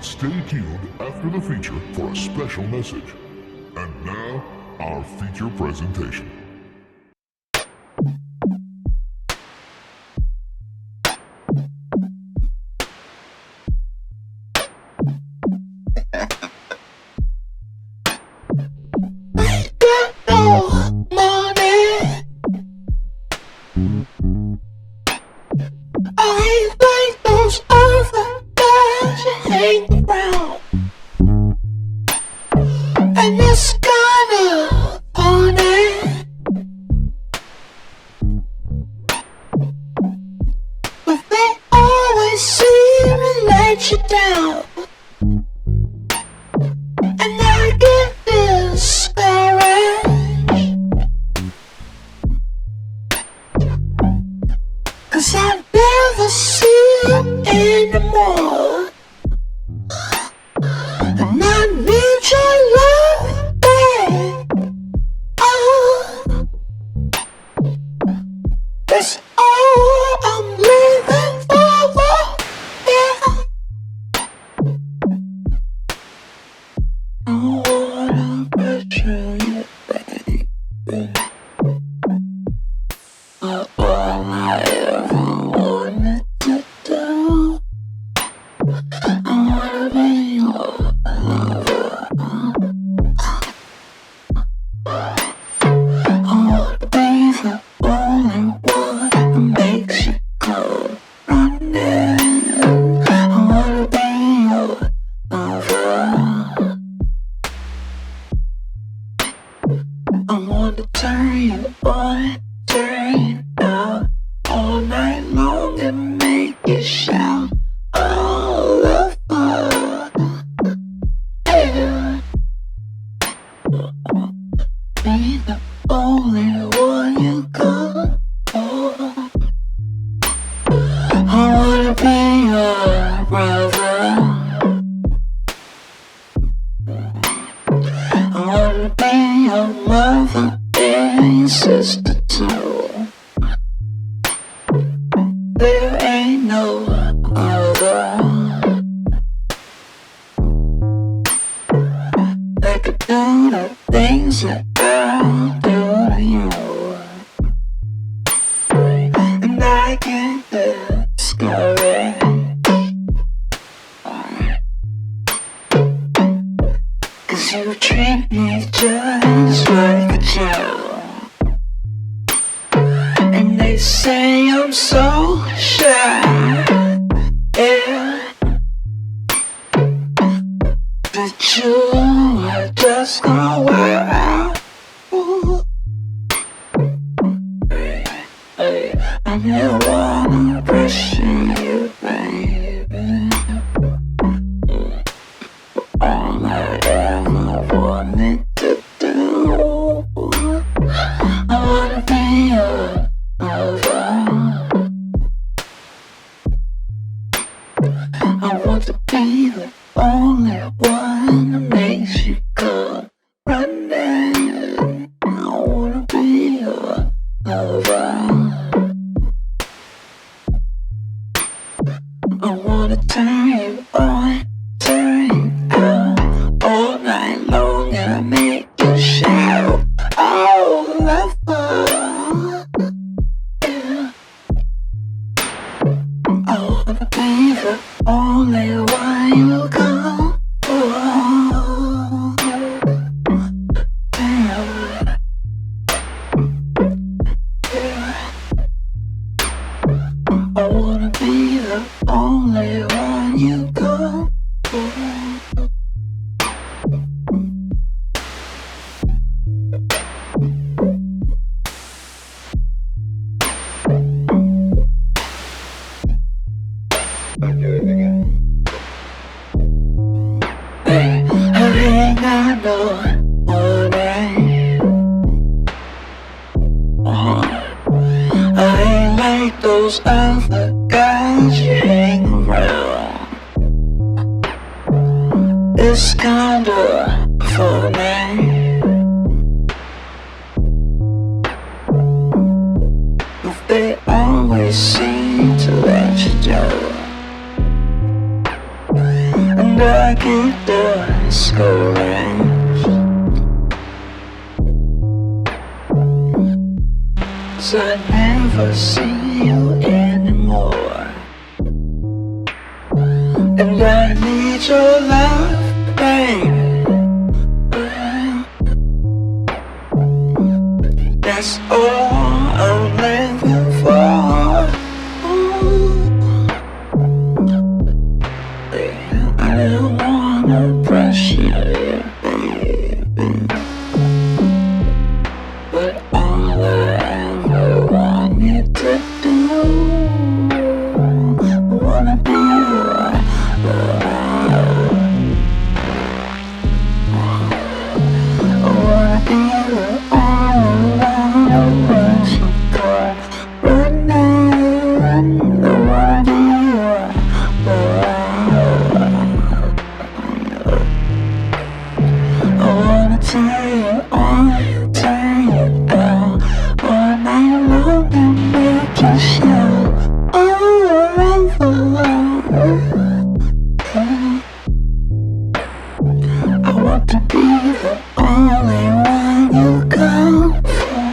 Stay tuned after the feature for a special message. And now, our feature presentation. And I get discouraged, 'cause I never see you anymore. And I need your love, baby. That's all I'm living for. I don't wanna pressure you, baby, but all I ever wanted to do, I wanna be your love. I wanna be the only one you got right now. I wanna be your love. I wanna tell you all, tell you out all night long and make you shout all around the world. I want to be the only one you come for.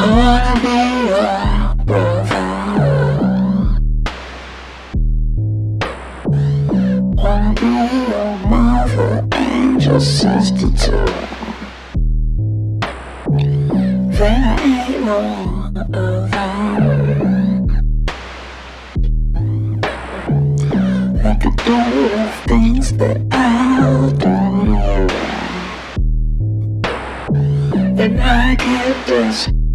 I wanna be your brother. Wanna be your mother, angel, sister too. There ain't no other that could do the things that I'll do. And I get discouraged,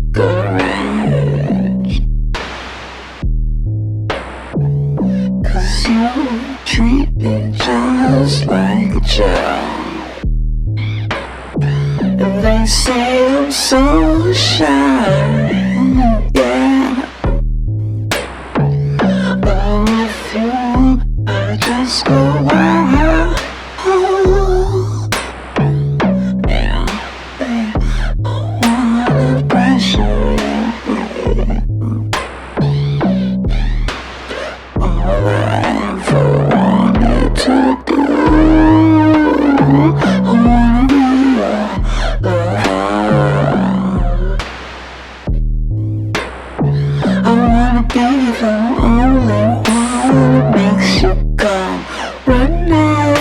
'cause you treat me just like a child. And they say I'm so shy, yeah. But with you, I just go wild. Yeah, babe, I wanna pressure you. All I ever wanted to do, I wanna be your love. I wanna be the only one who makes you come right now.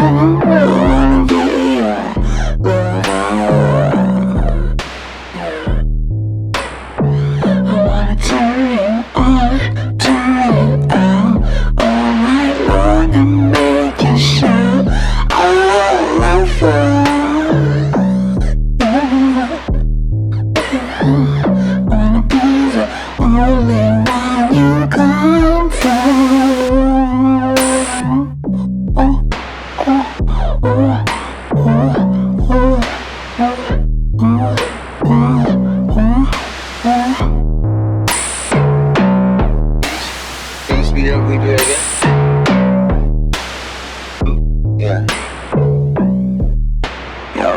I wanna be your love. I wanna turn you on, turn you out all night long and make you shout all over. Wanna be the only one you come for. Oh, oh, oh, oh, oh, oh, oh. Can you speed up? We do it again? Yeah. Yo.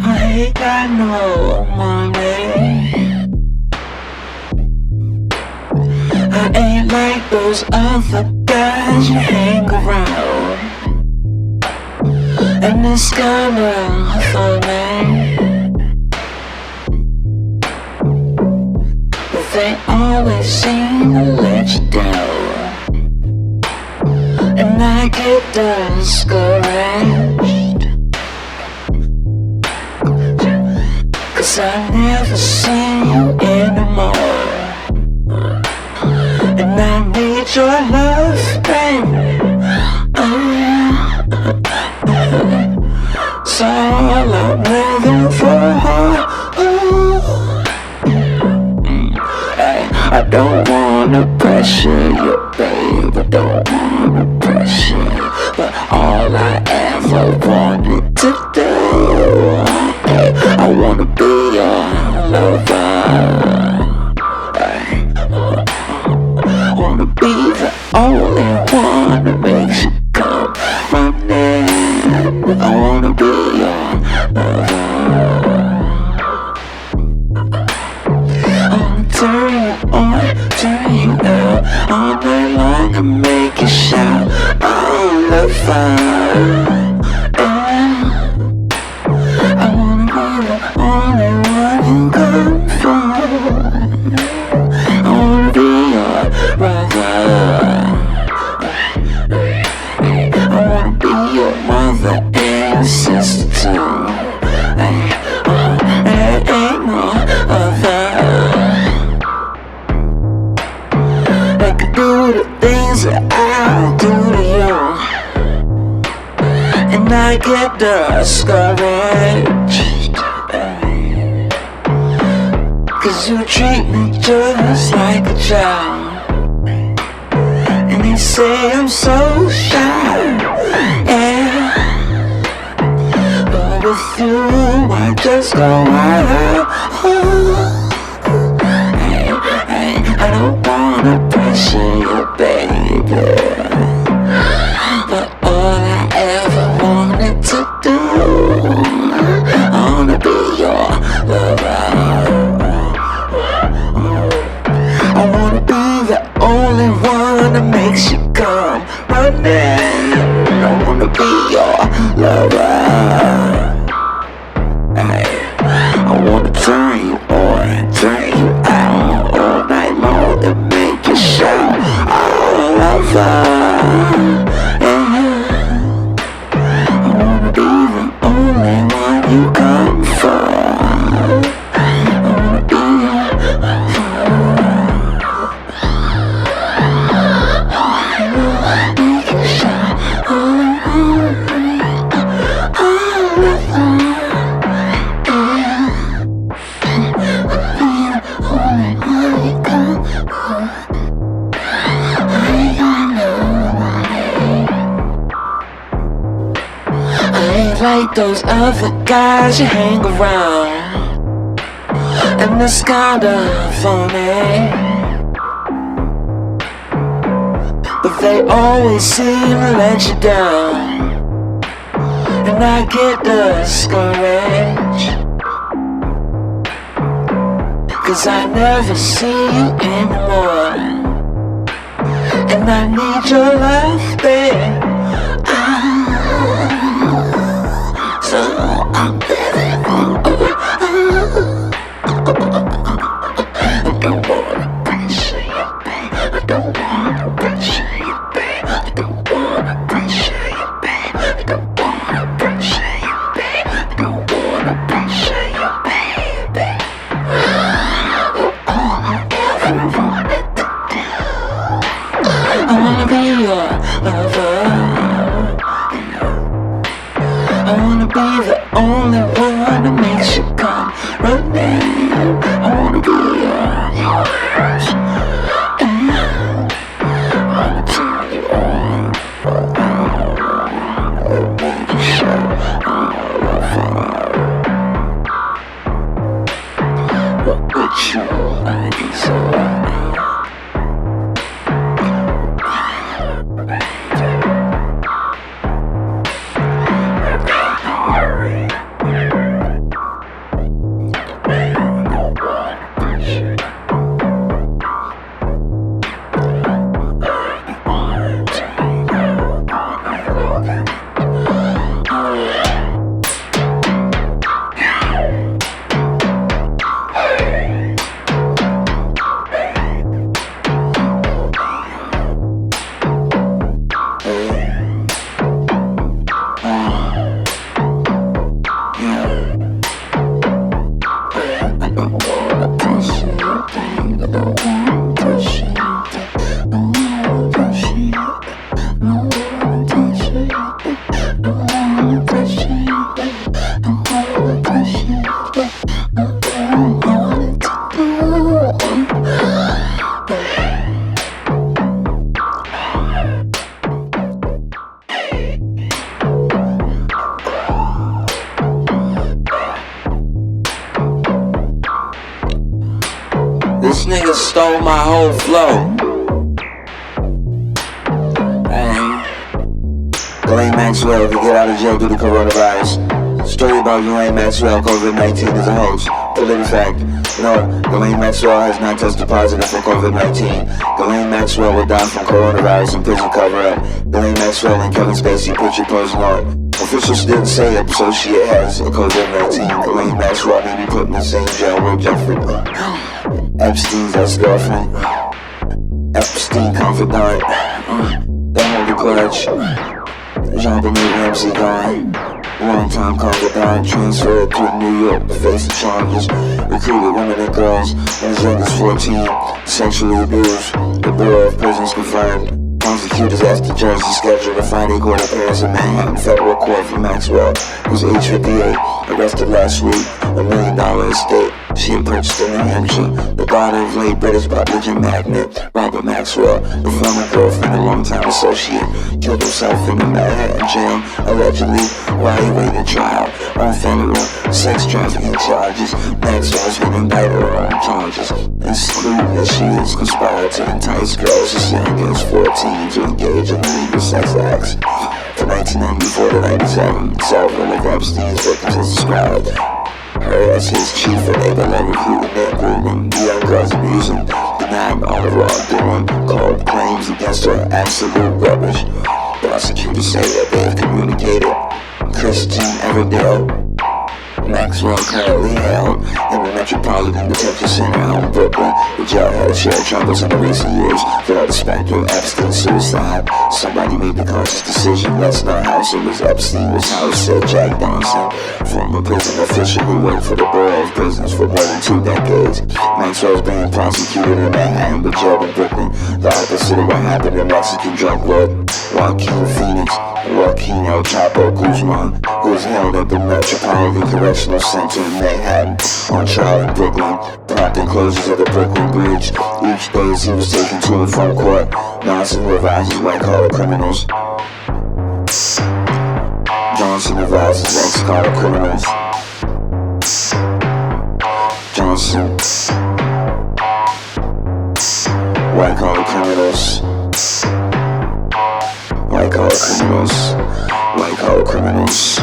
I ain't got no money. I ain't like those other guys you hang around. And it's kinda funny, but they always seem to let you down. And I get discouraged, 'cause I never see you anymore. And I need your love, baby. So all I'm living for. Hey, I don't wanna pressure you, babe. I don't wanna pressure you, but all I ever wanted to do, hey, I wanna be your lover. Hey, I wanna be the only one that makes you come running. I wanna be your lover. discouraged, babe, 'cause you treat me just like a child. And they say I'm so shy, yeah, but with you I just go wild. I don't wanna pressure you, baby, but all I ever wanted to do, I wanna be your lover. I wanna be the only one that makes you come running. I wanna be your lover. Hey, I wanna turn you on, turn you out all night long and make you shout, oh, lover. I wanna be the only one you come for. I wanna be your make you shout, oh, like those other guys you hang around, and it's kinda funny, but they always seem to let you down, and I get discouraged, 'cause I never see you anymore, and I need your love, babe. So I'm living I don't wanna pressure you, babe. I don't wanna pressure you, babe. I don't wanna pressure you, babe. I don't wanna pressure you, babe. I don't wanna pressure you, baby. All I ever wanted to do, I wanna be your lover. I wanna be the only one that makes you come running. I wanna be yours. I wanna turn you on. Make you show all of fire. But with you, I can survive. This nigga stole my whole flow. Ghislaine Maxwell to get out of jail due to coronavirus. Story about Ghislaine Maxwell, COVID-19 is a hoax. Political fact. No, Ghislaine Maxwell has not tested positive for COVID-19. Ghislaine Maxwell will die from coronavirus in prison cover-up. Ghislaine Maxwell and Kevin Spacey picture posing on. Officials didn't say it, so she has a COVID-19. Ghislaine Maxwell may be put in the same jail with Jeffrey Epstein's ex-girlfriend, Epstein confidant, the Holy Clutch, Jean-Benet Ramsey gone, long-time confidant, transferred to New York to face the charges, recruited women and girls as young as 14, sexually abused, the Bureau of Prisons confirmed, Prosecutors asked the judge to schedule a Friday court appearance in Manhattan federal court for Maxwell, who's age 58, arrested last week, $1 million estate she had purchased in New Hampshire. The daughter of late British publishing magnate Robert Maxwell, the former girlfriend and longtime associate, killed herself in the Manhattan jail, allegedly while he waited trial on federal sex trafficking charges. Maxwell's been indicted on charges, including that she has conspired to entice girls as young as 14 to engage in illegal sex acts. From 1994 to 97, several of Epstein's victims has described her as his chief enabler, recruiting and grooming young girls, abusing, denying all of wrongdoing, called claims against her absolute rubbish. Prosecutors say that they have communicated. Christian Everdale Maxwell currently held in the Metropolitan Detention Center out in Brooklyn. The jail had shared troubles in the recent years without the specter of Epstein's suicide. Somebody made the conscious decision. Let's not house him as Epstein was housed, said Jack Donson, former prison official who worked for the Bureau of Prisons for more than 2 decades. Maxwell's being prosecuted in Manhattan but jailed in Brooklyn, the opposite of what happened in Mexican drug lord Joaquin Phoenix. Joaquin El Chapo Guzman, who was held at the Metropolitan Correctional Center in Manhattan on trial in Brooklyn, prompting closures of the Brooklyn Bridge. Each day as he was taken to and from court, Johnson advises white-collar criminals. Johnson advises white-collar criminals. Johnson. White-collar criminals. White-collar criminals, white-collar criminals,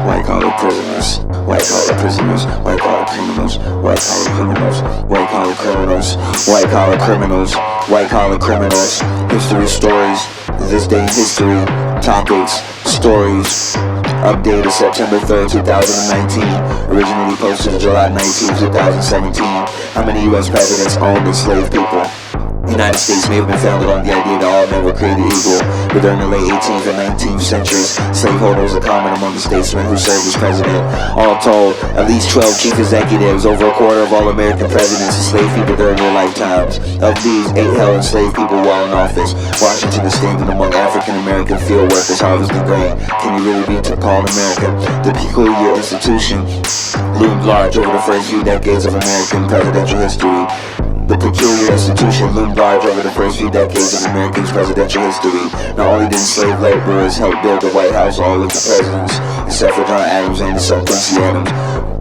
white-collar prisoners, white-collar prisoners, white-collar criminals, white-collar criminals, white-collar criminals, white-collar criminals, white-collar criminals, history stories, this day in history, topics, stories, updated September 3rd, 2019, originally posted July 19, 2017. How many U.S. presidents owned enslaved people? The United States may have been founded on the idea that all men were created equal, but during the late 18th and 19th centuries, slaveholders were common among the statesmen who served as president. All told, at least 12 chief executives, over a quarter of all American presidents, enslaved people during their lifetimes. Of these, 8 held enslaved people while in office. Washington is standing among African-American field workers harvesting grain. Can you really be called American? The peculiar institution loomed large over the first few decades of American presidential history. The peculiar institution loomed large over the first few decades of American presidential history. Not only did enslaved laborers help build the White House, all of the presidents, except for John Adams and his son Quincy Adams,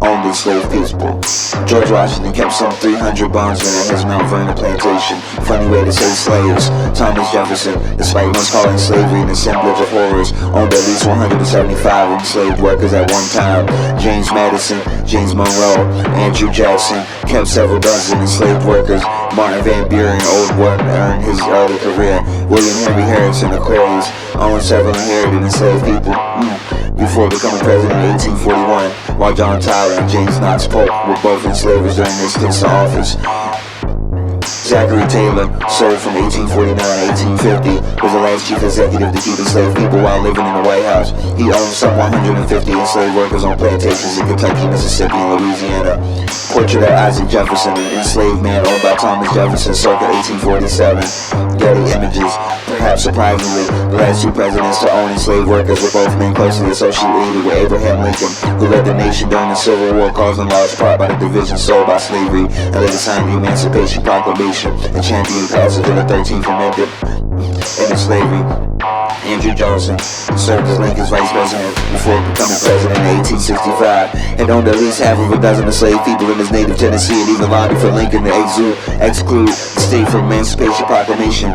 owned enslaved people. George Washington kept some 300 bondsmen at his Mount Vernon plantation. Funny way to say slaves. Thomas Jefferson, despite once calling slavery an assemblage of horrors, owned at least 175 enslaved workers at one time. James Madison, James Monroe, Andrew Jackson kept several dozen enslaved workers. Martin Van Buren, old one, earned his early career. William Henry Harrison, Aquarius, owned several inherited enslaved people. Before becoming president in 1841, while John Tyler and James Knox Polk were both enslavers during their stints in office. Zachary Taylor served from 1849 to 1850, was the last chief executive to keep enslaved people while living in the White House. He owned some 150 enslaved workers on plantations in Kentucky, Mississippi, and Louisiana. Portrait of Isaac Jefferson, an enslaved man owned by Thomas Jefferson circa 1847. Getty Images. Perhaps surprisingly, the last 2 presidents to own enslaved workers were both men closely associated with Abraham Lincoln, who led the nation during the Civil War, caused in large part by the division sold by slavery, and later signed the Emancipation Proclamation and championed passage of the 13th Amendment. Ended slavery. Andrew Johnson served as Lincoln's vice president before becoming president in 1865, and owned at least half of a dozen enslaved people in his native Tennessee, and even lobbied for Lincoln to exclude the state from Emancipation Proclamation.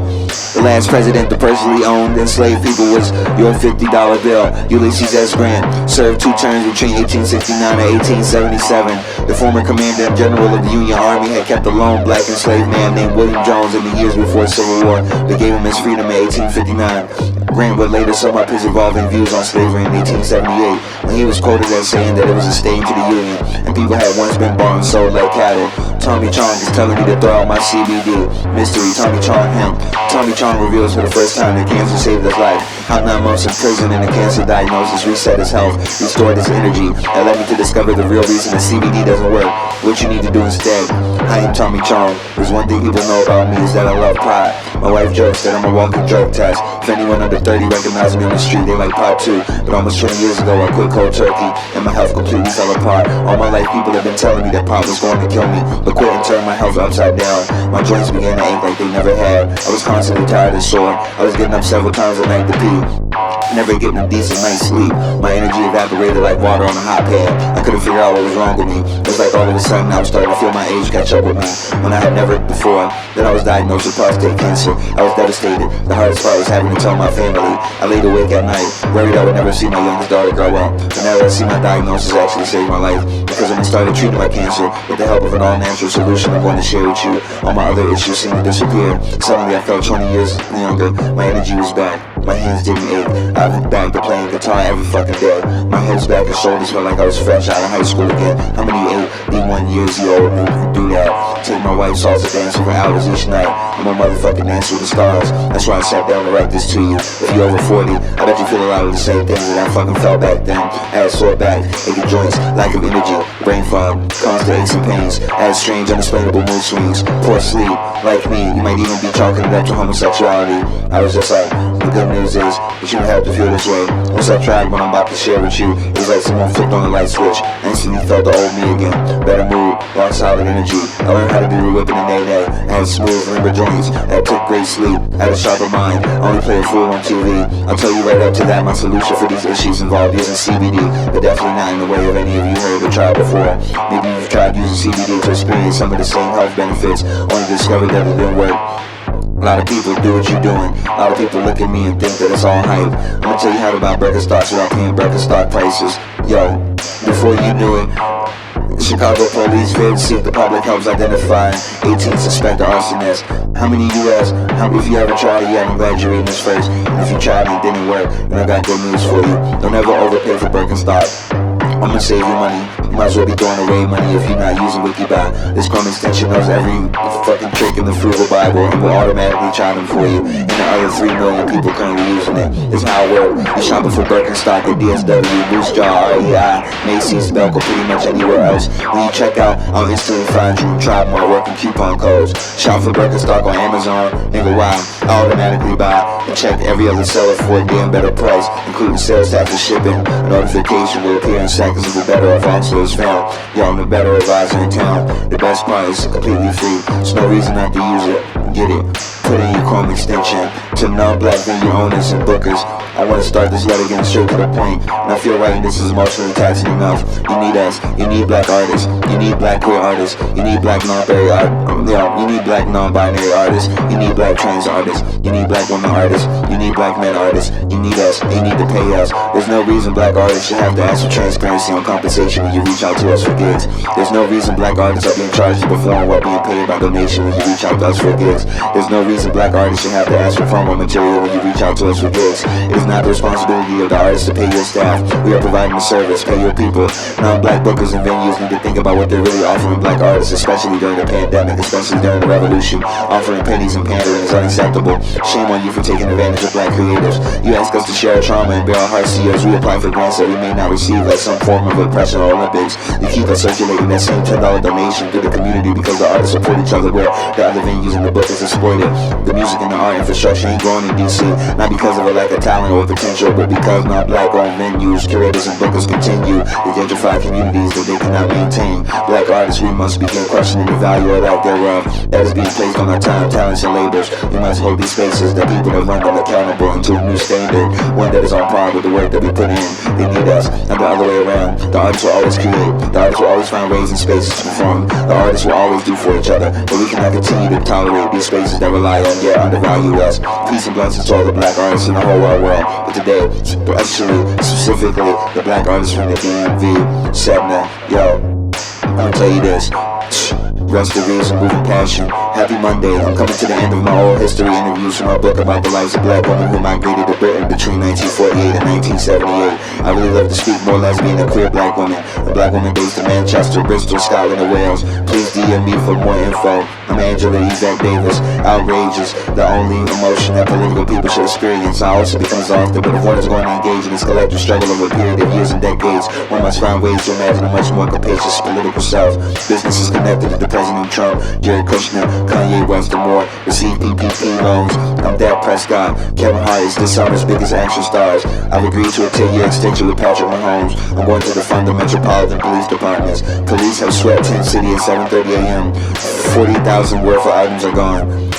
The last president to personally own enslaved people was your $50 bill, Ulysses S. Grant. Served 2 terms between 1869 and 1877. The former commander and general of the Union Army had kept a lone black enslaved man named William Jones in the years before the Civil War that gave him his freedom in 1859. Grant would later sum up his evolving views on slavery in 1878, when he was quoted as saying that it was a stain to the Union, and people had once been bought and sold like cattle. Tommy Chong is telling me to throw out my CBD. Mystery, Tommy Chong hemp. Tommy Chong reveals for the first time that cancer saved his life. How 9 months in prison and a cancer diagnosis reset his health, restored his energy, and led me to discover the real reason that CBD doesn't work. What you need to do instead. I am Tommy Chong. There's one thing people know about me is that I love pie. My wife jokes that I'm a walking drug test. If anyone under 30 recognizes me on the street, they like pie too. But almost 20 years ago I quit cold turkey, and my health completely fell apart. All my life people have been telling me that pot was going to kill me, but quitting turned my health upside down. My joints began to ache like they never had. I was constantly tired and sore. I was getting up several times a night to pee, never getting a decent night's sleep. My energy evaporated like water on a hot pan. I couldn't figure out what was wrong with me. It was like all of a sudden I was starting to feel my age catch up with me, when I had never before. Then I was diagnosed with prostate cancer. I was devastated. The hardest part was having to tell my family. I laid awake at night, worried I would never see my youngest daughter grow up. But now that I see my diagnosis actually saved my life, because when I started treating my cancer with the help of an all-natural solution I'm going to share with you, all my other issues seemed to disappear. Suddenly I felt 20 years younger. My energy was back. My hands didn't ache. I went back to playing guitar every fucking day. My head's back and shoulders felt like I was fresh out of high school again. How many 81 years you old me can do that? Take my wife's salsa dancing for hours each night. I'm a motherfucking dance with the stars. That's why I sat down to write this to you. If you're over 40, I bet you feel a lot of the same things that I fucking felt back then. I had sore back, aching joints, lack of energy, brain fog, constant aches and pains. I had strange, unexplainable mood swings, poor sleep. Like me, you might even be chalking it up to homosexuality. I was just like, the good news is that you don't have to feel this way. Once I tried what I'm about to share with you, it was like someone flipped on the light switch. I instantly felt the old me again. Better mood, rock solid energy. I learned how to do the whipping and nay-nay. I had smooth limber joints. I took great sleep. I had a sharper mind. I only play a fool on TV. I'll tell you right up to that, my solution for these issues involved using CBD, but definitely not in the way of any of you heard or tried before. Maybe you've tried using CBD to experience some of the same health benefits, only discovered that it didn't work. A lot of people do what you're doing. A lot of people look at me and think that it's all hype. I'm gonna tell you how to buy Birkenstocks without paying Birkenstock prices. Yo, before you knew it, Chicago police feds see if the public helps identify 18 suspected arsonists. How many you ask? If you ever tried, yeah, I'm glad you're reading this first. And if you tried and it didn't work, then I got good news for you. Don't ever overpay for Birkenstock. I'm gonna save you money. You might as well be throwing away money if you're not using DinkiePie. This Chrome extension knows every fucking trick in the frugal Bible and will automatically try them for you. And the other 3 million people currently using it. It's how it works. You're shopping for Birkenstock at DSW, Boost-Jaw, REI, Macy's, Belco, pretty much anywhere else. When you check out, I'll instantly find you and try more working coupon codes. Shop for Birkenstock on Amazon, nigga, wow. I automatically buy and check every other seller for a damn better price, including sales tax and shipping. A notification will appear in seconds if the better of also is found. Yo, I'm the better advisor in town. The best part is completely free. There's no reason not to use it. Get it. Put in your Chrome extension. To non-black venue owners and bookers, I want to start this letter getting straight to the point. And I feel writing this is emotionally taxing enough. You need us. You need black artists. You need black queer artists. You need black non-binary you need black non-binary artists. You need black trans artists. You need black women artists. You need black men artists. You need us. You need to pay us. There's no reason black artists should have to ask for transparency on compensation when you reach out to us for gigs. There's no reason black artists are being charged to perform while being paid by donation when you reach out to us for gigs. There's no reason black artists should have to ask for promo material when you reach out to us for gigs. It is not the responsibility of the artist to pay your staff. We are providing a service. Pay your people. Non-black bookers and venues need to think about what they're really offering black artists, especially during the pandemic, especially during the revolution. Offering pennies and pandering is unacceptable. Shame on you for taking advantage of black creatives. You ask us to share our trauma and bear our hearts to you as we apply for grants that we may not receive, like some form of oppression or Olympics. You keep us circulating that same $10 donation through the community because the artists support each other where the other venues and the bookers exploit it. The music and the art infrastructure ain't growing in DC, not because of a lack of talent or potential, but because non-black-owned venues, curators, and bookers continue to gentrify communities that they cannot maintain. Black artists, we must begin questioning the value or lack thereof that is being placed on our time, talents, and labors. We must hold these spaces that people have run them accountable into a new standard, one that is on par with the work that we put in. They need us, and the other way around. The artists will always create. The artists will always find ways and spaces to perform. The artists will always do for each other, but we cannot continue to tolerate these spaces that rely on yet undervalue us. Peace and blessings to all the black artists in the whole wide world. But today, specifically, the black artists from the DMV, Sedna, yo, I'm gonna tell you this. Rest in peace and moving passion. Happy Monday. I'm coming to the end of my oral history interviews from my book about the lives of black women who migrated to Britain between 1948 and 1978. I really love to speak more lesbian and queer black women. A black woman based in Manchester, Bristol, Scotland, and Wales. Please DM me for more info. I'm Angela Yvette Davis. Outrageous, the only emotion that political people should experience. I also become exhausted, but if one is going to engage in this collective struggle over a period of years and decades, one must find ways to imagine a much more capacious political self. Business is connected to depression President Trump, Jared Kushner, Kanye West, and more receive PPP loans. I'm Dak Prescott. Kevin Hart is this summer's biggest action stars. I've agreed to a 10-year extension with Patrick Mahomes. I'm going to defund the Metropolitan Police Departments. Police have swept 10 City at 7:30 a.m. 40,000 worth of items are gone.